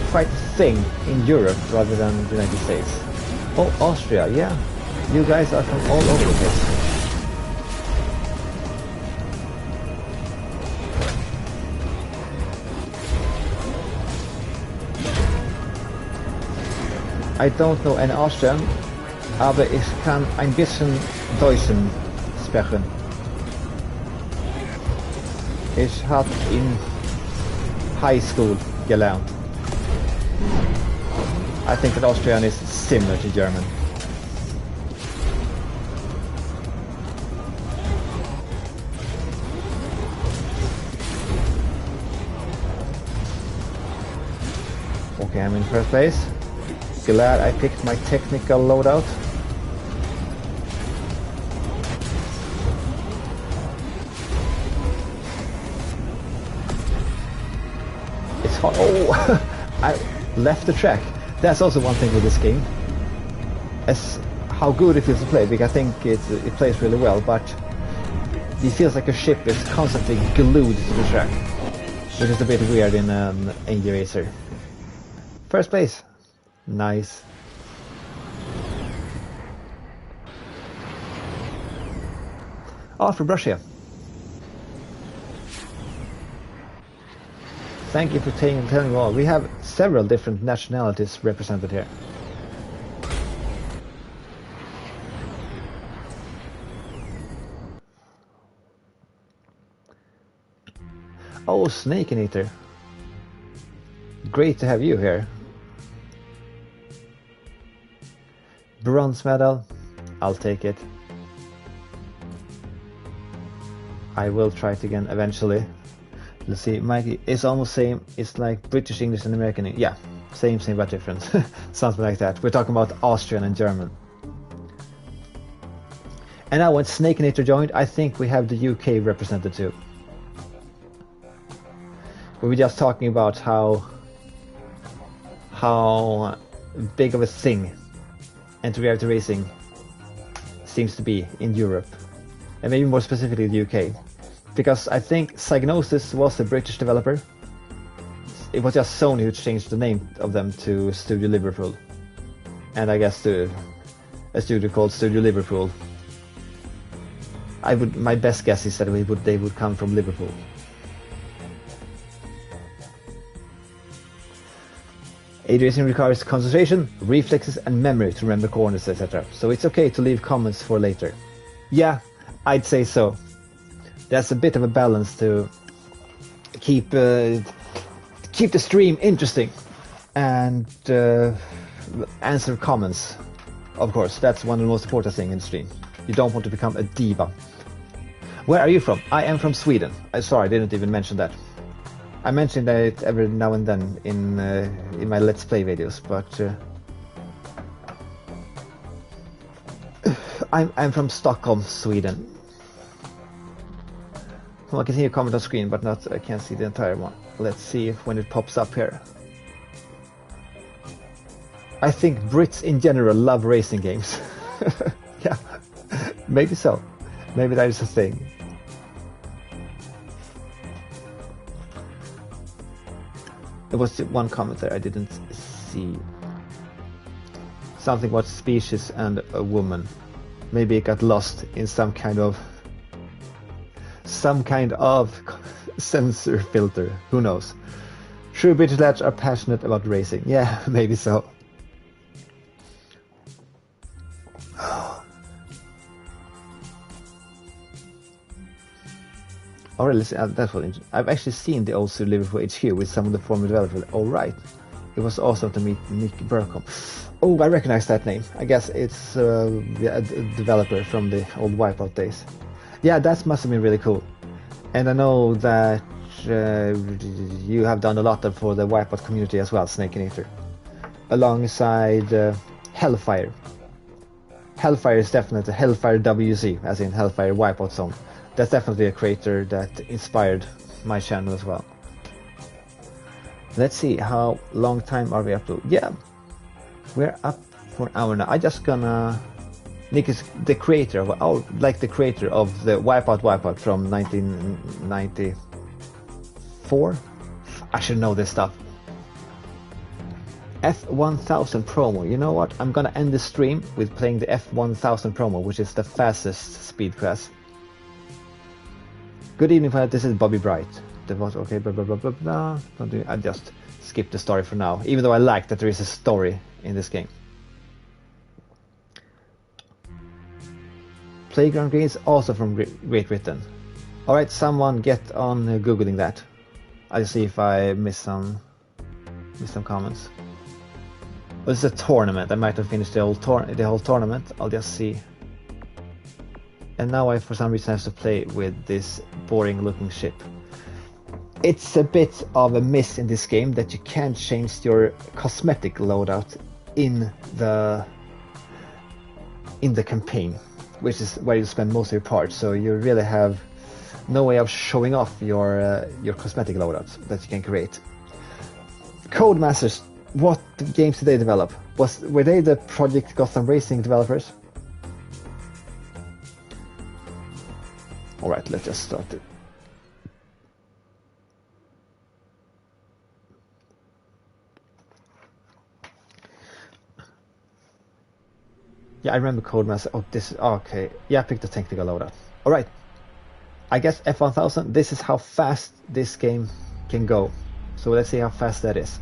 Speaker 1: quite a thing in Europe rather than the United States. Oh, Austria, yeah. You guys are from all over the place. I don't know any Austrian, aber ich kann ein bisschen Deutsch sprechen. Ich habe in high school gelernt. I think that Austrian is similar to German. Okay, I'm in first place. Glad I picked my technical loadout. It's hard. Oh, I left the track. That's also one thing with this game. As how good it feels to play, because I think it plays really well, but it feels like a ship is constantly glued to the track, which is a bit weird in an AD racer. First place. Nice. Oh, from Russia. Thank you for telling me all. We have several different nationalities represented here. Oh, Snake Eater. Great to have you here. Bronze medal. I'll take it. I will try it again eventually. Let's see, Mikey, it's almost same. It's like British English and American. Yeah, same but different. Something like that. We're talking about Austrian and German. And now when Snake Eater joined, I think we have the UK represented too. We were just talking about how big of a thing anti-gravity racing seems to be in Europe, and maybe more specifically the UK, because I think Psygnosis was a British developer. It was just Sony who changed the name of them to Studio Liverpool, and I guess to a studio called Studio Liverpool. My best guess is that they would come from Liverpool. AD racing requires concentration, reflexes and memory to remember corners, etc. So it's okay to leave comments for later. Yeah, I'd say so. That's a bit of a balance to keep the stream interesting and answer comments. Of course, that's one of the most important things in the stream. You don't want to become a diva. Where are you from? I am from Sweden. Sorry, I didn't even mention that. I mentioned it every now and then in my Let's Play videos, but I'm from Stockholm, Sweden. Well, I can see a comment on screen, but I can't see the entire one. Let's see if when it pops up here. I think Brits in general love racing games. Yeah, maybe so. Maybe that is a thing. There was one comment there I didn't see. Something about species and a woman. Maybe it got lost in some kind of sensor filter. Who knows? True British lads are passionate about racing. Yeah, maybe so. Oh, really? That's what I've actually seen the old Studio Liverpool HQ with some of the former developers. Oh, right. It was awesome to meet Nick Burcombe. Oh, I recognize that name. I guess it's a developer from the old Wipeout days. Yeah, that must have been really cool. And I know that you have done a lot for the Wipeout community as well, Snake Eater. alongside Hellfire. Hellfire is definitely Hellfire WC, as in Hellfire Wipeout Zone. That's definitely a creator that inspired my channel as well. Let's see, how long time are we up to? Yeah, we're up for an hour now. I just gonna... Nick is the creator of, the creator of the Wipeout from 1994. I should know this stuff. F1000 promo. You know what? I'm gonna end the stream with playing the F1000 promo, which is the fastest speed class. Good evening, this is Bobby Bright. That was okay. Blah blah blah blah blah. I just skipped the story for now, even though I like that there is a story in this game. Playground Games, also from Great Britain. Alright, someone get on googling that. I'll see if I missed some comments. Well, this is a tournament. I might have finished the whole tournament. I'll just see. And now I, for some reason, have to play with this boring looking ship. It's a bit of a miss in this game that you can't change your cosmetic loadout in the campaign, which is where you spend most of your parts. So you really have no way of showing off your cosmetic loadouts that you can create. Codemasters, what games did they develop? Were they the Project Gotham Racing developers? Alright, let's just start it. Yeah, I remember Codemaster. Oh, this is okay. Yeah, I picked the technical loadout. Alright. I guess F1000, this is how fast this game can go. So let's see how fast that is.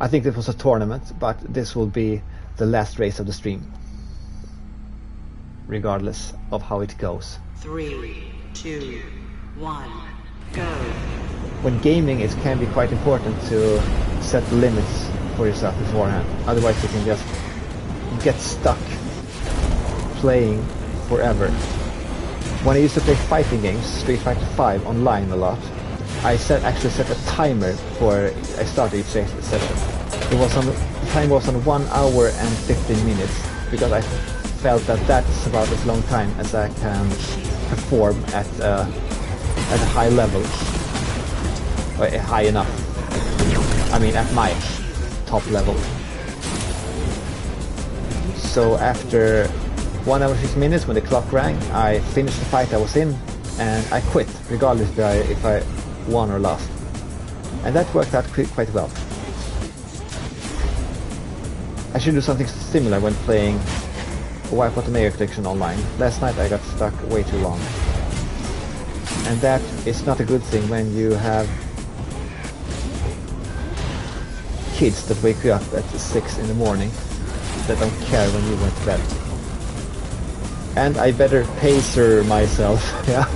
Speaker 1: I think this was a tournament, but this will be the last race of the stream, regardless of how it goes.
Speaker 2: 3, 2, 1, go.
Speaker 1: When gaming, it can be quite important to set limits for yourself beforehand. Otherwise you can just get stuck playing forever. When I used to play fighting games, Street Fighter 5 online a lot, I actually set a timer for I started each session. The time was on 1 hour and 15 minutes, because I felt that that's about as long time as I can perform at a high level, or high enough. I mean, at my top level. So after 1 hour 15 minutes, when the clock rang, I finished the fight I was in, and I quit, regardless if I won or lost. And that worked out quite well. I should do something similar when playing Wipeout the Mayor Collection online. Last night I got stuck way too long. And that is not a good thing when you have kids that wake you up at 6 in the morning that don't care when you went to bed. And I better pacer myself, yeah.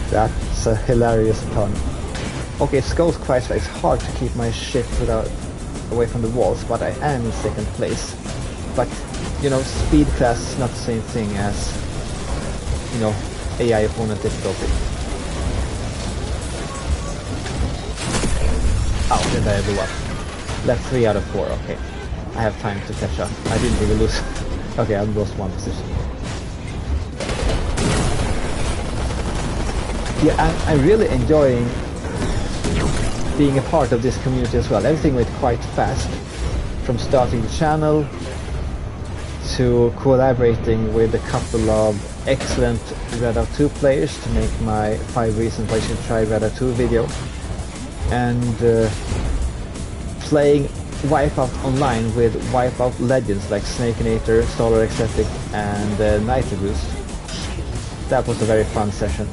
Speaker 1: That's a hilarious pun. Okay, it goes quite fast. It's hard to keep my ship away from the walls, but I am in second place. But, you know, speed class is not the same thing as, you know, AI opponent difficulty. Oh, then I blew up. Left 3 out of 4, okay. I have time to catch up. I didn't even lose. Okay, I lost 1 position. Yeah, I'm really enjoying being a part of this community as well. Everything went quite fast, from starting the channel to collaborating with a couple of excellent Loadout 2 players to make my 5 reasons why you should try Loadout 2 video, and playing Wipeout online with Wipeout legends like Snakeinator, Solar Ecstatic and Nitro Boost. That was a very fun session.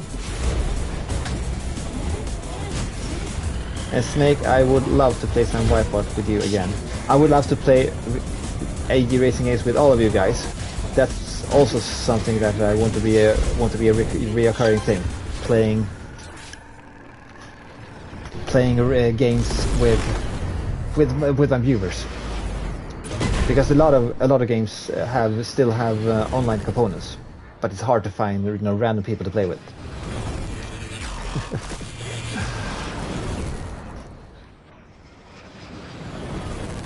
Speaker 1: And Snake, I would love to play some Wipeout with you again. I would love to play AG Racing Games with all of you guys. That's also something that I want to be a reoccurring thing. Playing games with my viewers, because a lot of games still have online components, but it's hard to find, you know, random people to play with.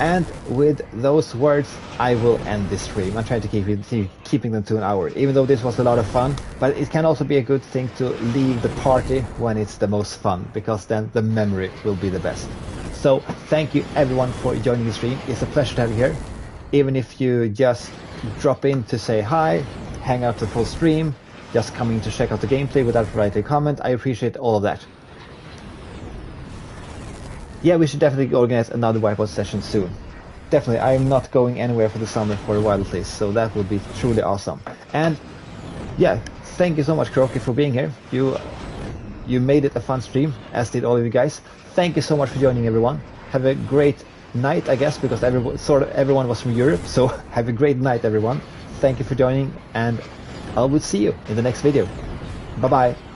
Speaker 1: And with those words, I will end this stream. I'm trying to keeping them to an hour, even though this was a lot of fun. But it can also be a good thing to leave the party when it's the most fun, because then the memory will be the best. So thank you everyone for joining the stream. It's a pleasure to have you here. Even if you just drop in to say hi, hang out the full stream, just coming to check out the gameplay without writing a comment, I appreciate all of that. Yeah, we should definitely organize another Wipeout session soon. Definitely, I'm not going anywhere for the summer for a while at least, so that will be truly awesome. And yeah, thank you so much, Croaky, for being here. You made it a fun stream, as did all of you guys. Thank you so much for joining, everyone. Have a great night, I guess, because everyone was from Europe, so have a great night, everyone. Thank you for joining, and I will see you in the next video. Bye-bye.